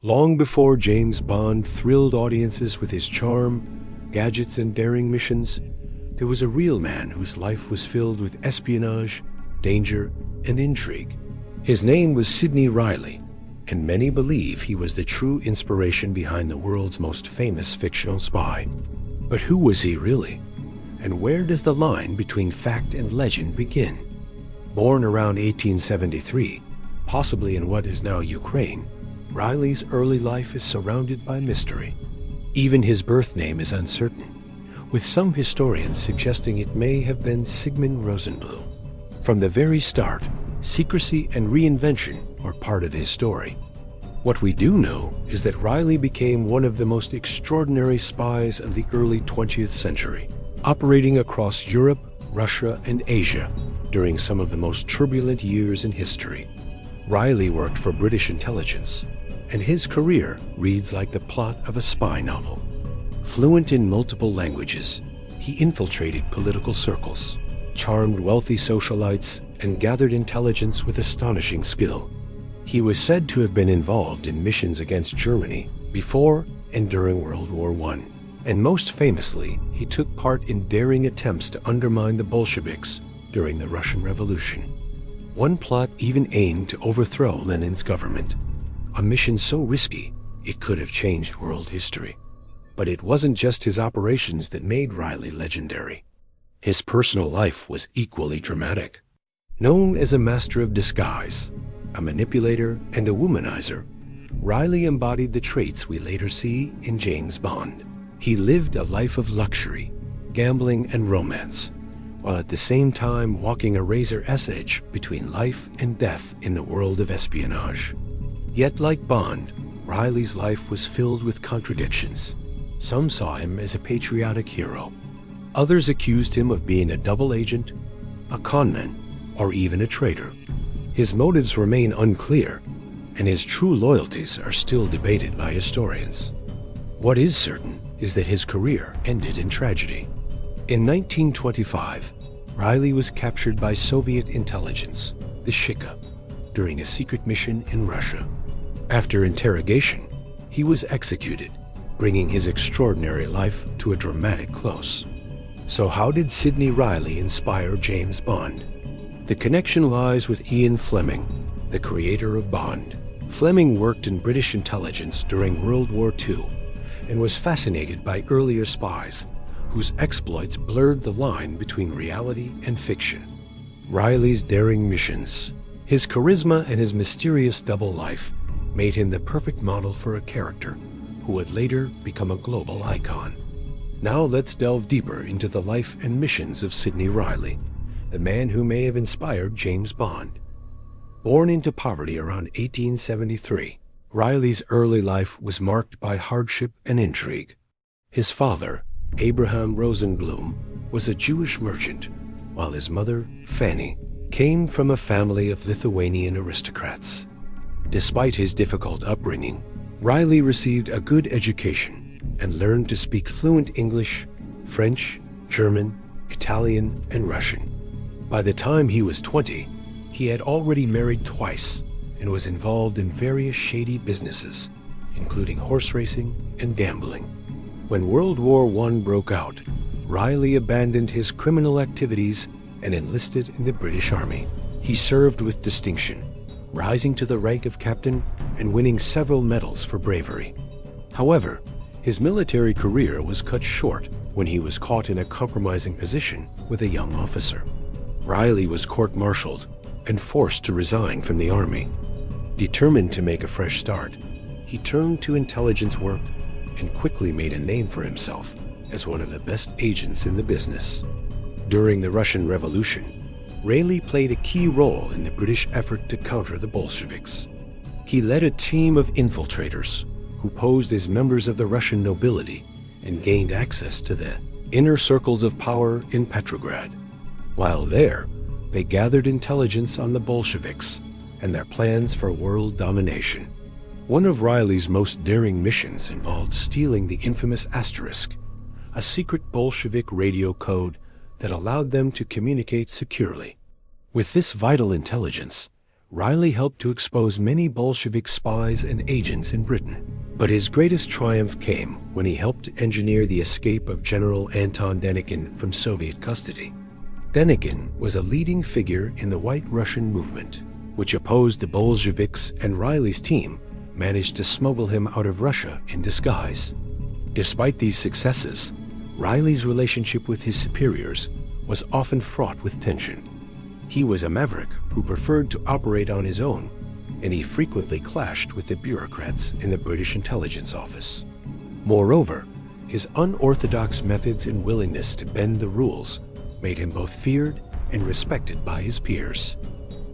Long before James Bond thrilled audiences with his charm, gadgets, and daring missions, there was a real man whose life was filled with espionage, danger, and intrigue. His name was Sidney Reilly, and many believe he was the true inspiration behind the world's most famous fictional spy. But who was he really? And where does the line between fact and legend begin? Born around 1873, possibly in what is now Ukraine, Reilly's early life is surrounded by mystery. Even his birth name is uncertain, with some historians suggesting it may have been Sigmund Rosenblum. From the very start, secrecy and reinvention are part of his story. What we do know is that Reilly became one of the most extraordinary spies of the early 20th century, operating across Europe, Russia, and Asia during some of the most turbulent years in history. Reilly worked for British intelligence, and his career reads like the plot of a spy novel. Fluent in multiple languages, he infiltrated political circles, charmed wealthy socialites, and gathered intelligence with astonishing skill. He was said to have been involved in missions against Germany before and during World War I, and most famously, he took part in daring attempts to undermine the Bolsheviks during the Russian Revolution. One plot even aimed to overthrow Lenin's government, a mission so risky it could have changed world history. But it wasn't just his operations that made Reilly legendary. His personal life was equally dramatic. Known as a master of disguise, a manipulator, and a womanizer, Reilly embodied the traits we later see in James Bond. He lived a life of luxury, gambling, and romance, while at the same time walking a razor's edge between life and death in the world of espionage. Yet, like Bond, Reilly's life was filled with contradictions. Some saw him as a patriotic hero. Others accused him of being a double agent, a conman, or even a traitor. His motives remain unclear, and his true loyalties are still debated by historians. What is certain is that his career ended in tragedy. In 1925, Reilly was captured by Soviet intelligence, the Shika, during a secret mission in Russia. After interrogation, he was executed, bringing his extraordinary life to a dramatic close. So how did Sidney Reilly inspire James Bond? The connection lies with Ian Fleming, the creator of Bond. Fleming worked in British intelligence during World War II and was fascinated by earlier spies whose exploits blurred the line between reality and fiction. Reilly's daring missions, his charisma, and his mysterious double life made him the perfect model for a character who would later become a global icon. Now let's delve deeper into the life and missions of Sidney Reilly, the man who may have inspired James Bond. Born into poverty around 1873, Reilly's early life was marked by hardship and intrigue. His father, Abraham Rosenblum, was a Jewish merchant, while his mother, Fanny, came from a family of Lithuanian aristocrats. Despite his difficult upbringing, Reilly received a good education and learned to speak fluent English, French, German, Italian, and Russian. By the time he was 20, he had already married twice and was involved in various shady businesses, including horse racing and gambling. When World War I broke out, Reilly abandoned his criminal activities and enlisted in the British Army. He served with distinction, rising to the rank of captain and winning several medals for bravery. However, his military career was cut short when he was caught in a compromising position with a young officer. Reilly was court-martialed and forced to resign from the army. Determined to make a fresh start, he turned to intelligence work and quickly made a name for himself as one of the best agents in the business. During the Russian Revolution, Reilly played a key role in the British effort to counter the Bolsheviks. He led a team of infiltrators who posed as members of the Russian nobility and gained access to the inner circles of power in Petrograd. While there, they gathered intelligence on the Bolsheviks and their plans for world domination. One of Reilly's most daring missions involved stealing the infamous Asterisk, a secret Bolshevik radio code that allowed them to communicate securely. With this vital intelligence, Reilly helped to expose many Bolshevik spies and agents in Britain. But his greatest triumph came when he helped engineer the escape of General Anton Denikin from Soviet custody. Denikin was a leading figure in the White Russian movement, which opposed the Bolsheviks, and Reilly's team managed to smuggle him out of Russia in disguise. Despite these successes, Reilly's relationship with his superiors was often fraught with tension. He was a maverick who preferred to operate on his own, and he frequently clashed with the bureaucrats in the British intelligence office. Moreover, his unorthodox methods and willingness to bend the rules made him both feared and respected by his peers.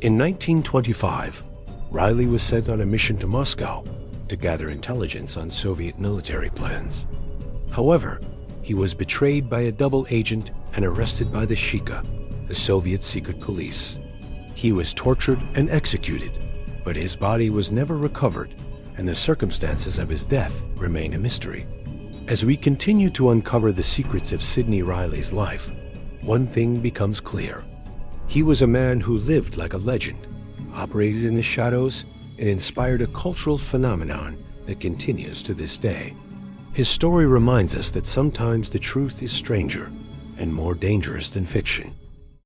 In 1925, Reilly was sent on a mission to Moscow to gather intelligence on Soviet military plans. However, he was betrayed by a double agent and arrested by the Shika, the Soviet secret police. He was tortured and executed, but his body was never recovered, and the circumstances of his death remain a mystery. As we continue to uncover the secrets of Sidney Reilly's life, one thing becomes clear. He was a man who lived like a legend, operated in the shadows, and inspired a cultural phenomenon that continues to this day. His story reminds us that sometimes the truth is stranger and more dangerous than fiction.